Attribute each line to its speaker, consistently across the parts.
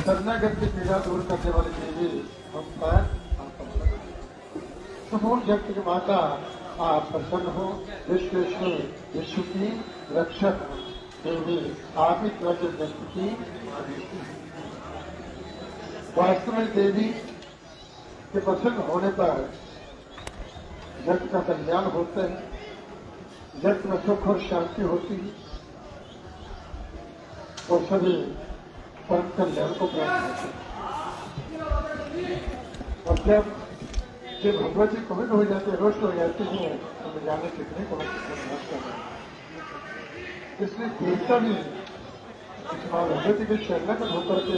Speaker 1: शरणागत की पीड़ा दूर करने वाली देवी ओंकार समूल जगत की माता आप प्रसन्न हो। विश्वेश्वर विश्व की रक्षक देवी आप ही त्वचा जगत की वास्तव में देवी के प्रसन्न होने पर जगत का कल्याण होता है, जगत में सुख और शांति होती है और सभी परम कल्याण को प्राप्त होते हैं। और जब भगवती पवित्र हो जाते हैं, रोष्ट हो जाते हैं, तो जाने सीखने को प्रयास कर रहे हैं। इसलिए देवता भी इस मां भगवती के शरणगत होकर के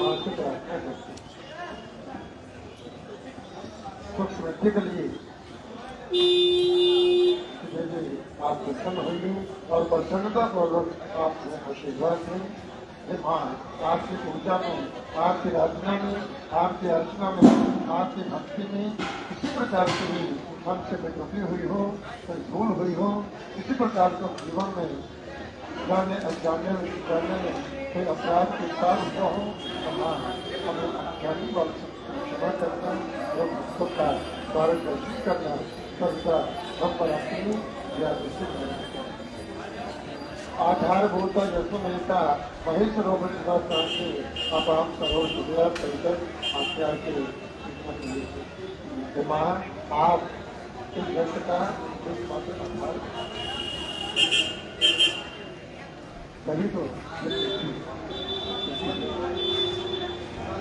Speaker 1: मां से प्रार्थना करते हैं सुख समृद्धि के लिए। आप प्रसन्न होंगे और प्रसन्नता पूर्वक आप आशीर्वाद दें। मां आपकी पूजा में, आपकी आराधना में, आपकी अर्चना में, आपकी भक्ति में किसी प्रकार की भी हमसे कोई त्रुटि हुई हो, कोई भूल हुई हो, किसी प्रकार का जीवन में जाने अनजाने में कोई अपराध के साथ हुआ हो तो मां हमें अज्ञानी वाल क्षमा करना और भक्तों का मार्गदर्शन करना सबका हम पर अपनी आधारभूत यशोमेता महेश रोगता से अपाम सरोज परिकर आज्ञा के मां आप इस जगत का इस मात्र आधार तभी तो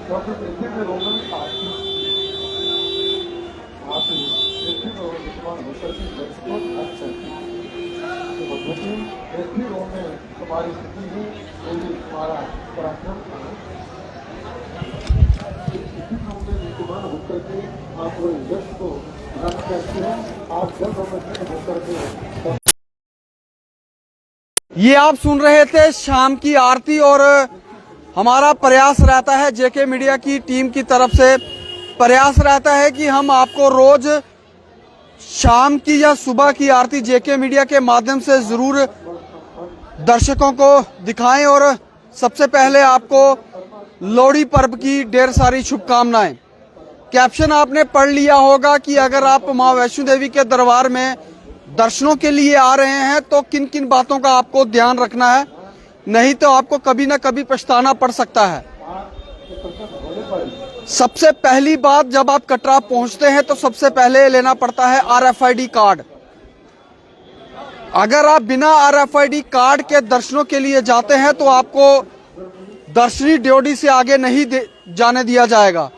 Speaker 1: डॉक्टर पृथ्वी में रोमन आती आप पृथ्वी को विद्यमान होकर के जगत को ध्यान करती है। तो भगवती पृथ्वी रोम में तुम्हारी स्थिति है, यही तुम्हारा पराक्रम था। पृथ्वी रोम में विद्यमान होकर के आप वो यश को ध्यान करते हैं। आप जल रोम होकर के
Speaker 2: ये आप सुन रहे थे शाम की आरती। और हमारा प्रयास रहता है, जेके मीडिया की टीम की तरफ से प्रयास रहता है कि हम आपको रोज शाम की या सुबह की आरती जेके मीडिया के माध्यम से जरूर दर्शकों को दिखाएं। और सबसे पहले आपको लोहड़ी पर्व की ढेर सारी शुभकामनाएं। कैप्शन आपने पढ़ लिया होगा कि अगर आप मां वैष्णो देवी के दरबार में दर्शनों के लिए आ रहे हैं तो किन किन बातों का आपको ध्यान रखना है, नहीं तो आपको कभी ना कभी पछताना पड़ सकता है। सबसे पहली बात, जब आप कटरा पहुंचते हैं तो सबसे पहले लेना पड़ता है RFID कार्ड। अगर आप बिना RFID कार्ड के दर्शनों के लिए जाते हैं तो आपको दर्शनी ड्योढ़ी से आगे नहीं जाने दिया जाएगा,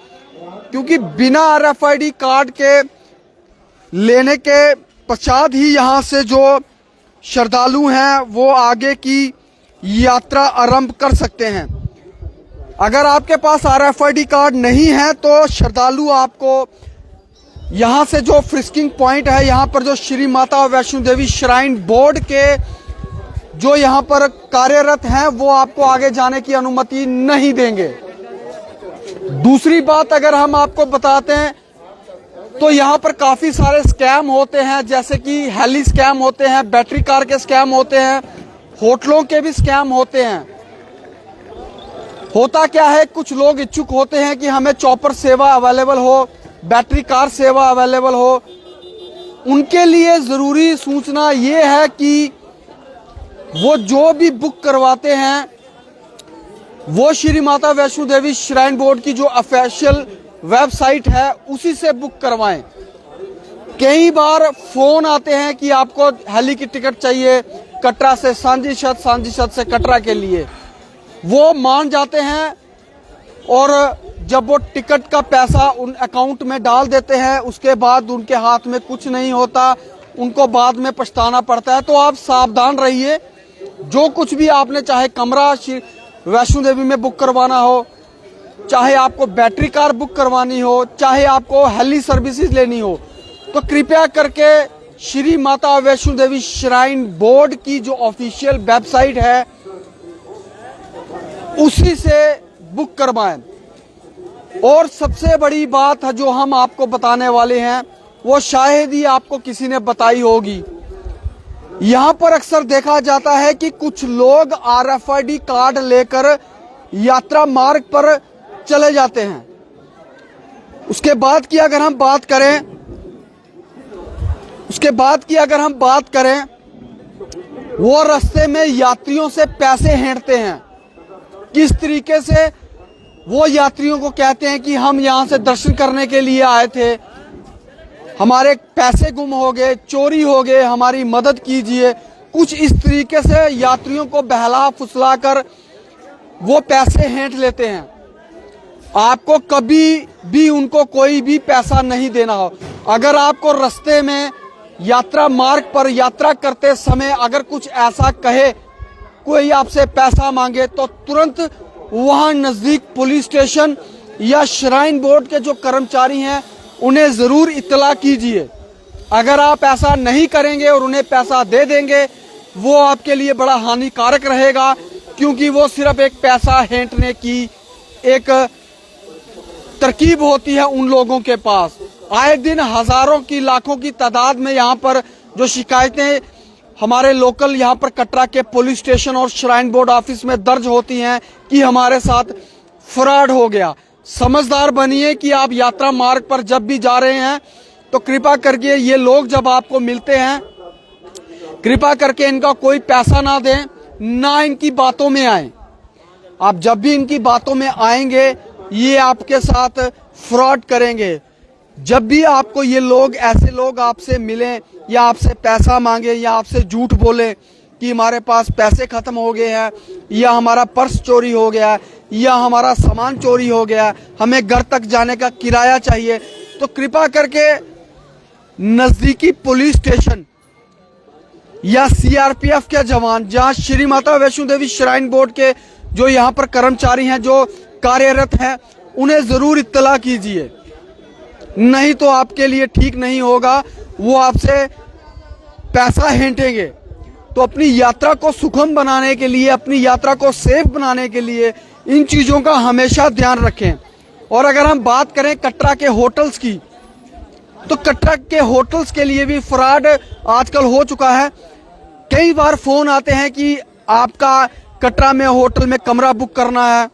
Speaker 2: क्योंकि बिना RFID कार्ड के लेने के पश्चात ही यहां से जो श्रद्धालु हैं वो आगे की यात्रा आरंभ कर सकते हैं। अगर आपके पास RFID कार्ड नहीं है तो श्रद्धालु आपको यहां से जो फ्रिस्किंग पॉइंट है, यहां पर जो श्री माता वैष्णो देवी श्राइन बोर्ड के जो यहां पर कार्यरत हैं वो आपको आगे जाने की अनुमति नहीं देंगे। दूसरी बात अगर हम आपको बताते हैं तो यहां पर काफी सारे स्कैम होते हैं, जैसे कि हेली स्कैम होते हैं, बैटरी कार के स्कैम होते हैं, होटलों के भी स्कैम होते हैं। होता क्या है, कुछ लोग इच्छुक होते हैं कि हमें चॉपर सेवा अवेलेबल हो, बैटरी कार सेवा अवेलेबल हो। उनके लिए जरूरी सूचना ये है कि वो जो भी बुक करवाते हैं वो श्री माता वैष्णो देवी श्राइन बोर्ड की जो ऑफिशियल वेबसाइट है उसी से बुक करवाएं। कई बार फोन आते हैं कि आपको हेली की टिकट चाहिए कटरा से सांझी छत से कटरा के लिए, वो मान जाते हैं और जब वो टिकट का पैसा उन अकाउंट में डाल देते हैं उसके बाद उनके हाथ में कुछ नहीं होता, उनको बाद में पछताना पड़ता है। तो आप सावधान रहिए। जो कुछ भी आपने, चाहे कमरा वैष्णो देवी में बुक करवाना हो, चाहे आपको बैटरी कार बुक करवानी हो, चाहे आपको हेली सर्विसेज लेनी हो, तो कृपया करके श्री माता वैष्णो देवी श्राइन बोर्ड की जो ऑफिशियल वेबसाइट है उसी से बुक करवाएं। और सबसे बड़ी बात है जो हम आपको बताने वाले हैं वो शायद ही आपको किसी ने बताई होगी। यहां पर अक्सर देखा जाता है कि कुछ लोग RFID कार्ड लेकर यात्रा मार्ग पर चले जाते हैं। उसके बाद की अगर हम बात करें वो रास्ते में यात्रियों से पैसे हेंटते हैं। किस तरीके से वो यात्रियों को कहते हैं कि हम यहाँ से दर्शन करने के लिए आए थे, हमारे पैसे गुम हो गए, चोरी हो गए, हमारी मदद कीजिए। कुछ इस तरीके से यात्रियों को बहला फुसला कर वो पैसे हेंट लेते हैं। आपको कभी भी उनको कोई भी पैसा नहीं देना हो। अगर आपको रास्ते में यात्रा मार्ग पर यात्रा करते समय अगर कुछ ऐसा कहे, कोई आपसे पैसा मांगे, तो तुरंत वहां नजदीक पुलिस स्टेशन या श्राइन बोर्ड के जो कर्मचारी हैं उन्हें जरूर इत्तला कीजिए। अगर आप ऐसा नहीं करेंगे और उन्हें पैसा दे देंगे, वो आपके लिए बड़ा हानिकारक रहेगा, क्योंकि वो सिर्फ एक पैसा हेंटने की एक तरकीब होती है उन लोगों के पास। आए दिन हजारों की लाखों की तादाद में यहाँ पर जो शिकायतें हमारे लोकल यहाँ पर कटरा के पुलिस स्टेशन और श्राइन बोर्ड ऑफिस में दर्ज होती हैं कि हमारे साथ फ्रॉड हो गया। समझदार बनिए कि आप यात्रा मार्ग पर जब भी जा रहे हैं तो कृपा करके ये लोग जब आपको मिलते हैं, कृपा करके इनका कोई पैसा ना दें, ना इनकी बातों में आए। आप जब भी इनकी बातों में आएंगे ये आपके साथ फ्रॉड करेंगे। जब भी आपको ये लोग, ऐसे लोग आपसे मिलें या आपसे पैसा मांगे या आपसे झूठ बोले कि हमारे पास पैसे खत्म हो गए हैं या हमारा पर्स चोरी हो गया है या हमारा सामान चोरी हो गया है, हमें घर तक जाने का किराया चाहिए, तो कृपा करके नजदीकी पुलिस स्टेशन या सीआरपीएफ के जवान, जहां श्री माता वैष्णो देवी श्राइन बोर्ड के जो यहाँ पर कर्मचारी हैं जो कार्यरत हैं, उन्हें जरूर इत्तला कीजिए। नहीं तो आपके लिए ठीक नहीं होगा, वो आपसे पैसा हेंटेंगे। तो अपनी यात्रा को सुगम बनाने के लिए, अपनी यात्रा को सेफ बनाने के लिए इन चीजों का हमेशा ध्यान रखें। और अगर हम बात करें कटरा के होटल्स की, तो कटरा के होटल्स के लिए भी फ्रॉड आजकल हो चुका है। कई बार फोन आते हैं कि आपका कटरा में होटल में कमरा बुक करना है,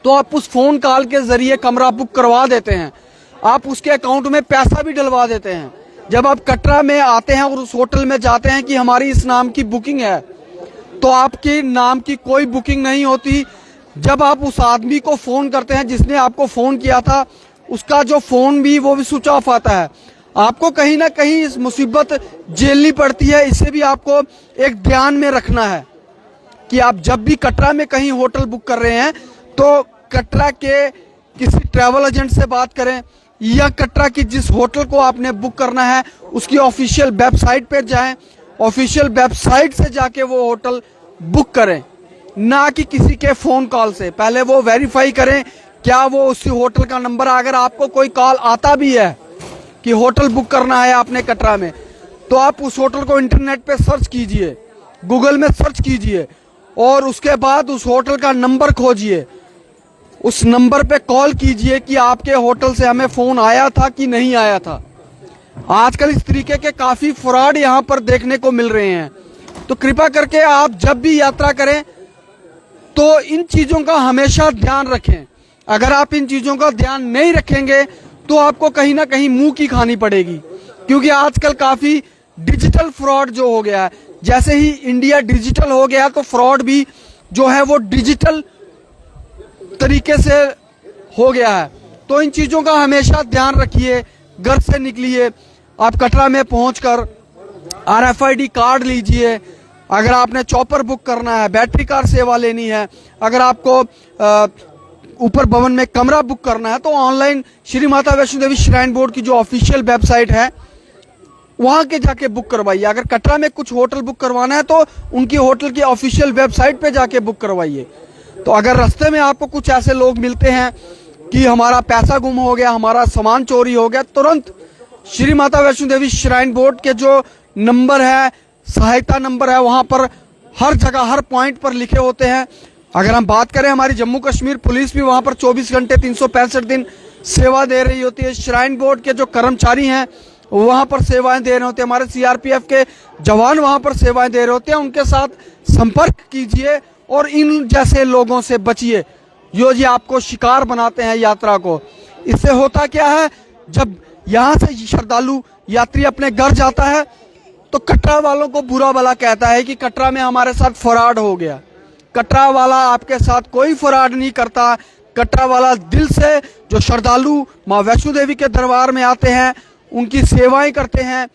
Speaker 2: तो आप उस फोन कॉल के जरिए कमरा बुक करवा देते हैं, आप उसके अकाउंट में पैसा भी डलवा देते हैं। जब आप कटरा में आते हैं और उस होटल में जाते हैं कि हमारी इस नाम की बुकिंग है, तो आपके नाम की कोई बुकिंग नहीं होती। जब आप उस आदमी को फोन करते हैं जिसने आपको फोन किया था, उसका जो फोन भी वो भी स्विच ऑफ आता है। आपको कहीं ना कहीं इस मुसीबत झेलनी पड़ती है। इसे भी आपको एक ध्यान में रखना है कि आप जब भी कटरा में कहीं होटल बुक कर रहे हैं तो कटरा के किसी ट्रैवल एजेंट से बात करें या कटरा की जिस होटल को आपने बुक करना है उसकी ऑफिशियल वेबसाइट पर जाएं, ऑफिशियल वेबसाइट से जाके वो होटल बुक करें, ना कि किसी के फोन कॉल से। पहले वो वेरीफाई करें क्या वो उसी होटल का नंबर है। अगर आपको कोई कॉल आता भी है कि होटल बुक करना है आपने कटरा में, तो आप उस होटल को इंटरनेट पे सर्च कीजिए, गूगल में सर्च कीजिए और उसके बाद उस होटल का नंबर खोजिए, उस नंबर पे कॉल कीजिए कि आपके होटल से हमें फोन आया था कि नहीं आया था। आजकल इस तरीके के काफी फ्रॉड यहाँ पर देखने को मिल रहे हैं। तो कृपा करके आप जब भी यात्रा करें तो इन चीजों का हमेशा ध्यान रखें। अगर आप इन चीजों का ध्यान नहीं रखेंगे तो आपको कहीं ना कहीं मुंह की खानी पड़ेगी, क्योंकि आजकल काफी डिजिटल फ्रॉड जो हो गया है, जैसे ही इंडिया डिजिटल हो गया तो फ्रॉड भी जो है वो डिजिटल तरीके से हो गया है। तो इन चीजों का हमेशा ध्यान रखिए। घर से निकलिए, आप कटरा में पहुंचकर RFID कार्ड लीजिए। अगर आपने चॉपर बुक करना है, बैटरी कार सेवा लेनी है, अगर आपको ऊपर भवन में कमरा बुक करना है, तो online Shri Mata Vaishno Devi shrine board की जो ऑफिशियल वेबसाइट है वहां के जाके बुक करवाइए। अगर कटरा में कुछ होटल बुक करवाना है तो उनकी होटल की ऑफिशियल वेबसाइट पे जाके बुक करवाइए। तो अगर रास्ते में आपको कुछ ऐसे लोग मिलते हैं कि हमारा पैसा गुम हो गया, हमारा सामान चोरी हो गया, तुरंत श्री माता वैष्णो देवी श्राइन बोर्ड के जो नंबर है, सहायता नंबर है, वहां पर हर जगह हर पॉइंट पर लिखे होते हैं। अगर हम बात करें, हमारी जम्मू कश्मीर पुलिस भी वहां पर 24 घंटे 365 दिन सेवा दे रही होती है। श्राइन बोर्ड के जो कर्मचारी हैं वहां पर सेवाएं दे रहे होते हैं, हमारे CRPF के जवान वहां पर सेवाएं दे रहे होते हैं। उनके साथ संपर्क कीजिए और इन जैसे लोगों से बचिए जो जी आपको शिकार बनाते हैं यात्रा को। इससे होता क्या है, जब यहाँ से श्रद्धालु यात्री अपने घर जाता है तो कटरा वालों को बुरा भला कहता है कि कटरा में हमारे साथ फ्रॉड हो गया। कटरा वाला आपके साथ कोई फ्रॉड नहीं करता। कटरा वाला दिल से जो श्रद्धालु माँ वैष्णो देवी के दरबार में आते हैं उनकी सेवाएं करते हैं,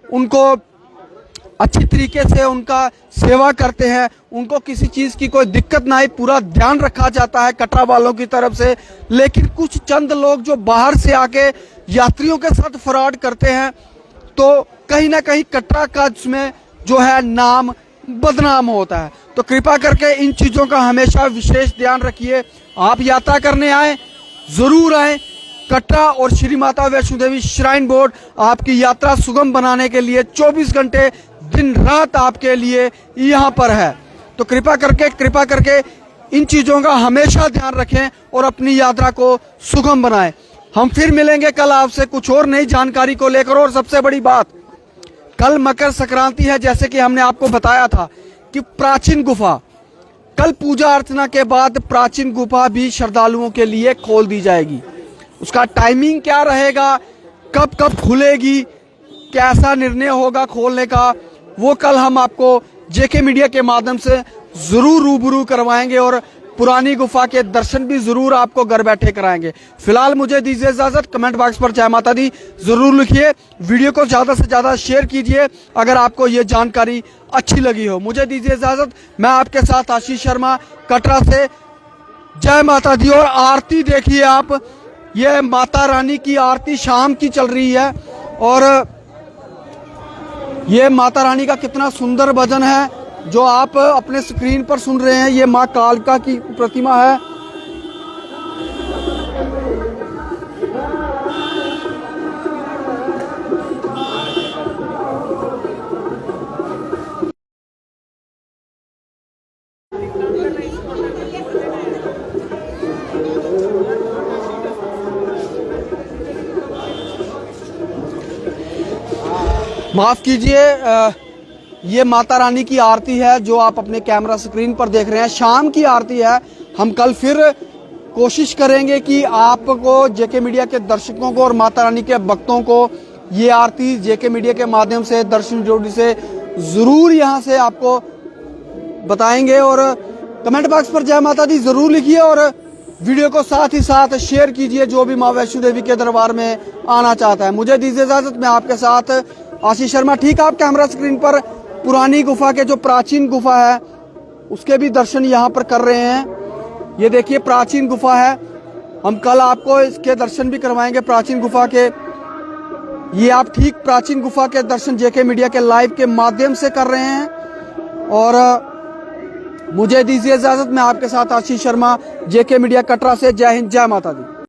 Speaker 2: उनको अच्छी तरीके से उनका सेवा करते हैं, उनको किसी चीज़ की कोई दिक्कत ना आए पूरा ध्यान रखा जाता है कटरा वालों की तरफ से। लेकिन कुछ चंद लोग जो बाहर से आके यात्रियों के साथ फ्रॉड करते हैं तो कहीं ना कहीं कटरा का इसमें जो है नाम बदनाम होता है। तो कृपा करके इन चीज़ों का हमेशा विशेष ध्यान रखिए। आप यात्रा करने आए ज़रूर आए। कटरा और श्री माता वैष्णो देवी श्राइन बोर्ड आपकी यात्रा सुगम बनाने के लिए 24 घंटे दिन रात आपके लिए यहाँ पर है। तो कृपा करके इन चीज़ों का हमेशा ध्यान रखें और अपनी यात्रा को सुगम बनाएं। हम फिर मिलेंगे कल आपसे कुछ और नई जानकारी को लेकर। और सबसे बड़ी बात, कल मकर संक्रांति है, जैसे कि हमने आपको बताया था कि प्राचीन गुफा कल पूजा अर्चना के बाद प्राचीन गुफा भी श्रद्धालुओं के लिए खोल दी जाएगी। उसका टाइमिंग क्या रहेगा, कब कब खुलेगी, कैसा निर्णय होगा खोलने का, वो कल हम आपको जेके मीडिया के माध्यम से जरूर रूबरू करवाएंगे और पुरानी गुफा के दर्शन भी जरूर आपको घर बैठे कराएंगे। फिलहाल मुझे दीजिए इजाजत। कमेंट बॉक्स पर जय माता दी जरूर लिखिए, वीडियो को ज्यादा से ज्यादा शेयर कीजिए अगर आपको ये जानकारी अच्छी लगी हो। मुझे दीजिए इजाजत। मैं आपके साथ आशीष शर्मा कटरा से। जय माता दी। और आरती देखिए आप, ये माता रानी की आरती शाम की चल रही है और ये माता रानी का कितना सुंदर भजन है जो आप अपने स्क्रीन पर सुन रहे हैं। ये माँ कालिका की प्रतिमा है। माफ कीजिए, ये माता रानी की आरती है जो आप अपने कैमरा स्क्रीन पर देख रहे हैं। शाम की आरती है। हम कल फिर कोशिश करेंगे कि आपको जेके मीडिया के दर्शकों को और माता रानी के भक्तों को ये आरती जेके मीडिया के माध्यम से दर्शन जोड़ी से जरूर यहाँ से आपको बताएंगे। और कमेंट बॉक्स पर जय माता दी जरूर लिखिए और वीडियो को साथ ही साथ शेयर कीजिए जो भी माँ वैष्णो देवी के दरबार में आना चाहता है। मुझे दीजिए इजाजत। मैं आपके साथ आशीष शर्मा। ठीक है, आप कैमरा स्क्रीन पर पुरानी गुफा के जो प्राचीन गुफा है उसके भी दर्शन यहाँ पर कर रहे हैं। ये देखिए प्राचीन गुफा है। हम कल आपको इसके दर्शन भी करवाएंगे प्राचीन गुफा के। ये आप ठीक प्राचीन गुफा के दर्शन जेके मीडिया के लाइव के माध्यम से कर रहे हैं। और मुझे दीजिए इजाजत। मैं आपके साथ आशीष शर्मा, जेके मीडिया कटरा से। जय हिंद, जय माता दी।